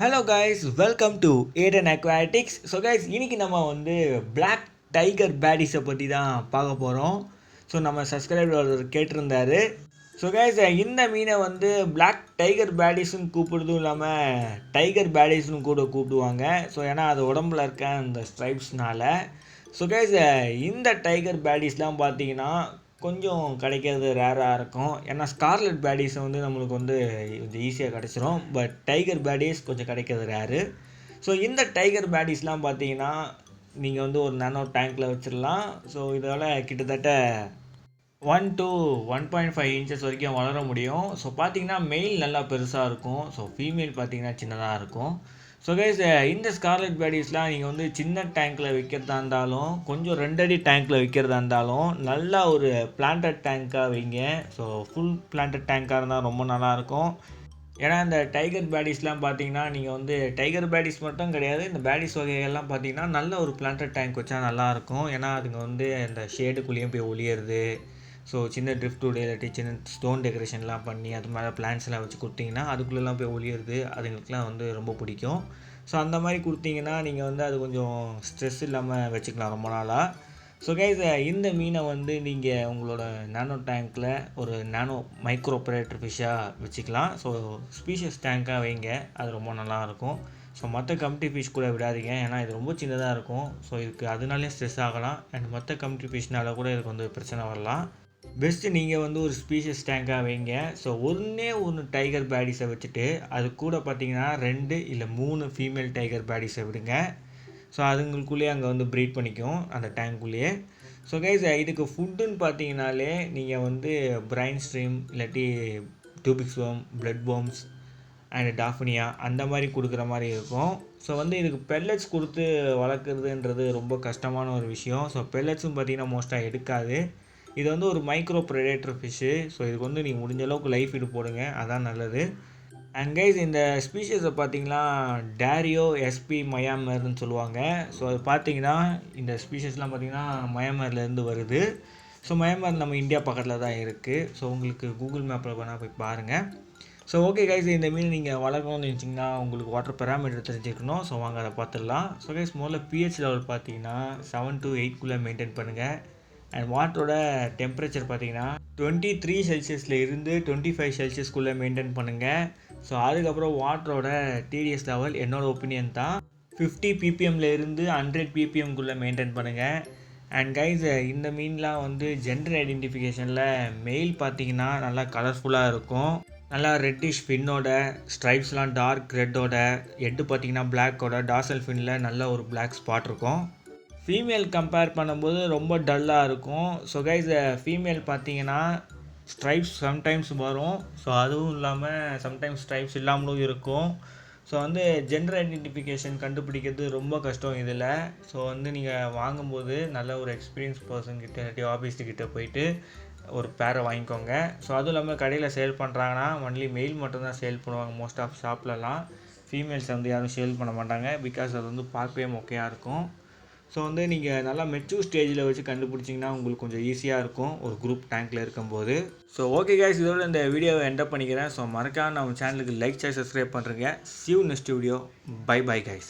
Hello guys, welcome to Aden Aquatics. So guys, இன்னைக்கு நம்ம வந்து பிளாக் டைகர் பேடிஸை பற்றி தான் பார்க்க போகிறோம். ஸோ நம்ம சப்ஸ்கிரைபர் கேட்டிருந்தாரு. ஸோ கைஸ், இந்த மீனை வந்து பிளாக் டைகர் பேடிஸ்ன்னு கூப்பிடுறதும் இல்லாமல் டைகர் பேடிஸ்னு கூட கூப்பிடுவாங்க. ஸோ ஏன்னா அது உடம்புல இருக்க அந்த ஸ்ட்ரைப்ஸ்னால. ஸோ கைஸ், இந்த டைகர் பேடிஸ்லாம் பார்த்தீங்கன்னா கொஞ்சம் கிடைக்கிறது ரேராக இருக்கும். ஏன்னா ஸ்கார்லெட் பேடிஸை வந்து நம்மளுக்கு வந்து கொஞ்சம் ஈஸியாக கிடச்சிரும். பட் டைகர் பேடிஸ் கொஞ்சம் கிடைக்கிறது ரேரு. ஸோ இந்த டைகர் பேடிஸ்லாம் பார்த்தீங்கன்னா நீங்கள் வந்து ஒரு நானோ டேங்க்கில் வச்சிடலாம். ஸோ இதால் கிட்டத்தட்ட 1 to 1.5 இன்ச்சஸ் வரைக்கும் வளர முடியும். ஸோ பார்த்தீங்கன்னா மெயில் நல்லா பெருசாக இருக்கும். ஸோ ஃபீமேல் பார்த்தீங்கன்னா சின்னதாக இருக்கும். ஸோ கைஸ், இந்த ஸ்கார்லெட் பேடிஸ்லாம் நீங்கள் வந்து சின்ன டேங்க்கில் வைக்கிறதா இருந்தாலும் கொஞ்சம் 2 அடி டேங்க்கில் வைக்கிறதா இருந்தாலும் நல்லா ஒரு பிளான்டட் டேங்க்காக வைங்க. ஸோ ஃபுல் பிளான்டட் டேங்க்காக இருந்தால் ரொம்ப நல்லாயிருக்கும். ஏன்னா இந்த டைகர் பேடிஸ்லாம் பார்த்தீங்கன்னா நீங்கள் வந்து டைகர் பேடிஸ் மட்டும் கிடையாது, இந்த பேடிஸ் வகைகள்லாம் பார்த்தீங்கன்னா நல்ல ஒரு பிளான்டட் டேங்க் வச்சா நல்லாயிருக்கும். ஏன்னா அதுங்க வந்து இந்த ஷேடுக்குள்ளேயும் போய் ஒளியிறது. ஸோ சின்ன ட்ரிஃப்ட்வுட் இல்லாட்டி சின்ன ஸ்டோன் டெக்கரேஷன்லாம் பண்ணி அது மேலே பிளான்ட்ஸ்லாம் வச்சு கொடுத்தீங்கன்னா அதுக்குள்ளெல்லாம் போய் ஒளியிறது அதுங்களுக்குலாம் வந்து ரொம்ப பிடிக்கும். ஸோ அந்த மாதிரி கொடுத்தீங்கன்னா நீங்கள் வந்து அது கொஞ்சம் ஸ்ட்ரெஸ் இல்லாமல் வச்சுக்கலாம் ரொம்ப நாளாக. ஸோ கைஸ், இந்த மீனை வந்து நீங்கள் உங்களோட நானோ டேங்க்கில் ஒரு நானோ மைக்ரோ ப்ரெடேட்டர் ஃபிஷ்ஷாக வச்சுக்கலாம். ஸோ ஸ்பீஷியஸ் டேங்க்காக வைங்க, அது ரொம்ப நல்லாயிருக்கும். ஸோ மற்ற கம்யூனிட்டி ஃபிஷ் கூட விடாதீங்க, ஏன்னா இது ரொம்ப சின்னதாக இருக்கும். ஸோ இதுக்கு அதனாலே ஸ்ட்ரெஸ் ஆகலாம். அண்ட் மற்ற கம்யூனிட்டி ஃபிஷ்னால கூட இதுக்கு வந்து பிரச்சனை வரலாம். பெஸ்ட்டு நீங்கள் வந்து ஒரு ஸ்பீஷியஸ் டேங்காக வைங்க. ஸோ ஒன்று டைகர் பேடிஸை வச்சுட்டு அது கூட பார்த்தீங்கன்னா 2 இல்லை 3 ஃபீமேல் டைகர் பேடிஸை விடுங்க. ஸோ அதுங்களுக்குள்ளேயே அங்கே வந்து ப்ரீட் பண்ணிக்கும் அந்த டேங்க்குள்ளேயே. ஸோ கைஸ், இதுக்கு ஃபுட்டுன்னு பார்த்தீங்கனாலே நீங்கள் வந்து பிரைன் ஸ்ட்ரீம் இல்லாட்டி டியூபிக்ஸ் வேர்ம், பிளட் வேர்ம்ஸ் அண்ட் டாஃபனியா அந்த மாதிரி கொடுக்குற மாதிரி இருக்கும். ஸோ வந்து இதுக்கு பெல்லட்ஸ் கொடுத்து வளர்க்குறதுன்றது ரொம்ப கஷ்டமான ஒரு விஷயம். ஸோ பெல்லட்ஸும் பார்த்தீங்கன்னா மோஸ்ட்டாக எடுக்காது. இது வந்து ஒரு மைக்ரோ ப்ரெடேட்டர் ஃபிஷ்ஷு. ஸோ இதுக்கு வந்து நீங்கள் முடிஞ்ச அளவுக்கு லைஃப் ஃபீடு போடுங்க, அதான் நல்லது. அண்ட் கைஸ், இந்த ஸ்பீஷஸை பார்த்தீங்கன்னா டேரியோ எஸ்பி மயாமர்னு சொல்லுவாங்க. ஸோ அது பார்த்தீங்கன்னா இந்த ஸ்பீஷஸ்லாம் பார்த்தீங்கன்னா மயாமர்லேருந்து வருது. ஸோ மயாமர் நம்ம இந்தியா பக்கத்தில் தான் இருக்குது. ஸோ உங்களுக்கு கூகுள் மேப்பில் வேணால் போய் பாருங்கள். ஸோ ஓகே கைஸ், இந்த மீன் நீங்கள் வளர்க்கணும்னு நினச்சிங்கன்னா உங்களுக்கு வாட்டர் பெராமீட்டர் தெரிஞ்சுக்கணும். ஸோ வாங்க அதை பார்த்துடலாம். ஸோ கைஸ், முதல்ல பிஹெச் லெவல் பார்த்தீங்கன்னா 7 to 8 மெயின்டைன் பண்ணுங்கள். அண்ட் வாட்டரோட டெம்பரேச்சர் பார்த்தீங்கன்னா 23 செல்சியஸில் இருந்து 25 செல்சியஸ்க்குள்ளே மெயின்டைன் பண்ணுங்கள். ஸோ அதுக்கப்புறம் வாட்டரோட டிடிஎஸ் லெவல் என்னோடய ஒப்பீனியன் தான் 50 ppmல இருந்து 100 ppmக்குள்ளே மெயின்டைன் பண்ணுங்கள். அண்ட் கைஸ், இந்த மீன்லாம் வந்து ஜெண்டர் ஐடென்டிஃபிகேஷனில் மெயில் பார்த்தீங்கன்னா நல்லா கலர்ஃபுல்லாக இருக்கும். நல்லா ரெட்டிஷ் ஃபின்னோட, ஸ்ட்ரைப்ஸ்லாம் டார்க் ரெட்டோட, ஹெட்டு பார்த்தீங்கன்னா பிளாக்கோட, டார்சல் ஃபின்னில் நல்ல ஒரு பிளாக் ஸ்பாட் இருக்கும். ஃபீமேல் கம்பேர் பண்ணும்போது ரொம்ப டல்லாக இருக்கும். ஸோ கைஸ், ஃபீமேல் பார்த்தீங்கன்னா ஸ்ட்ரைப்ஸ் சம்டைம்ஸ் வரும். ஸோ அதுவும் இல்லாமல் சம்டைம்ஸ் ஸ்ட்ரைப்ஸ் இல்லாமலும் இருக்கும். ஸோ வந்து ஜெண்டர் ஐடென்டிஃபிகேஷன் கண்டுபிடிக்கிறது ரொம்ப கஷ்டம் இதில். ஸோ வந்து நீங்கள் வாங்கும்போது நல்ல ஒரு எக்ஸ்பீரியன்ஸ் பர்சன் கிட்ட இல்லாட்டி ஆஃபீஸ்கிட்ட போயிட்டு ஒரு பேரை வாங்கிக்கோங்க. ஸோ அதுவும் இல்லாமல் கடையில் சேல் பண்ணுறாங்கன்னா ஒன்லி மெயில் மட்டும்தான் சேல் பண்ணுவாங்க. மோஸ்ட் ஆஃப் ஷாப்லலாம் ஃபீமேல்ஸ் வந்து யாரும் சேல் பண்ண மாட்டாங்க. பிகாஸ் அது வந்து பார்க்கவே மொக்கையாக இருக்கும். ஸோ வந்து நீங்கள் நல்லா மெச்சூர் ஸ்டேஜில் வச்சு கண்டுபிடிச்சிங்கன்னா உங்களுக்கு கொஞ்சம் ஈஸியாக இருக்கும் ஒரு குரூப் டேங்க்கில் இருக்கும்போது. ஸோ ஓகே கைஸ், இதோட இந்த வீடியோவை என்டப் பண்ணிக்கிறேன். ஸோ மறக்காம நம்ம சேனலுக்கு லைக், ஷேர், சப்ஸ்கிரைப் பண்ணுறேங்க. see you next video. Bye bye guys.